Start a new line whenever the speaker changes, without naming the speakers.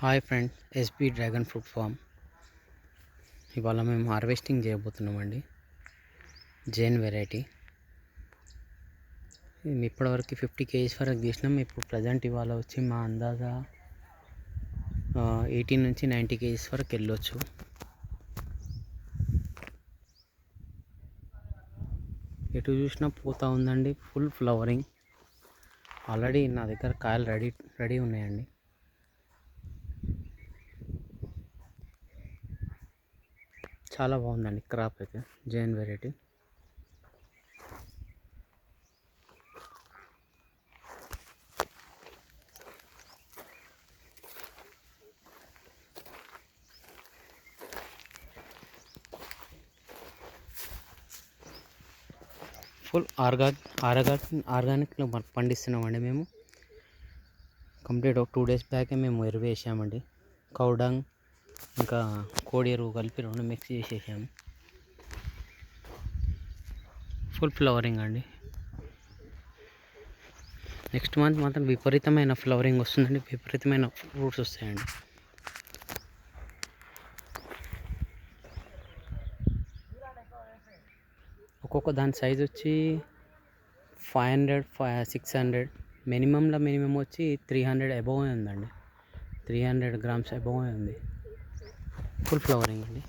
Hi friend, SB dragon fruit form. ఇవాళ మేము harvesting చేయబోతున్నామండి. Jain variety. ఇప్పటివరకు 50 kgs వరకు తీసినాం. ఇప్పుడు ప్రజెంట్ ఇవాళ వచ్చి మా అందాజా 18 నుంచి 90 kgs వరకు వెళ్ళొచ్చు. ఎటు చూసినా పోతా ఉందండి, ఫుల్ ఫ్లవరింగ్. ఆల్రెడీ నా దగ్గర కాయలు రెడీ ఉన్నాయండి. చాలా బాగుందండి క్రాప్ అయితే. జైన్ వెరైటీ. ఫుల్ ఆర్గానిక్లో పండిస్తున్నామండి మేము. కంప్లీట్ ఒక 2 days బ్యాకే మేము ఎరువు వేసామండి. కౌడంగ్ ఇంకా కోడి ఎరువు కలిపి 2 మిక్స్ చేసేసాము. ఫుల్ ఫ్లవరింగ్ అండి. నెక్స్ట్ మంత్ మాత్రం విపరీతమైన ఫ్లవరింగ్ వస్తుందండి, విపరీతమైన ఫ్రూట్స్ వస్తాయండి. ఒక్కొక్క దాని సైజ్ వచ్చి 500, 600, మినిమం వచ్చి 300 అబోవ్ ఉందండి. 300 grams అబోవ్ ఉంది. ఫుల్ ఫ్లవరింగ్ అండి.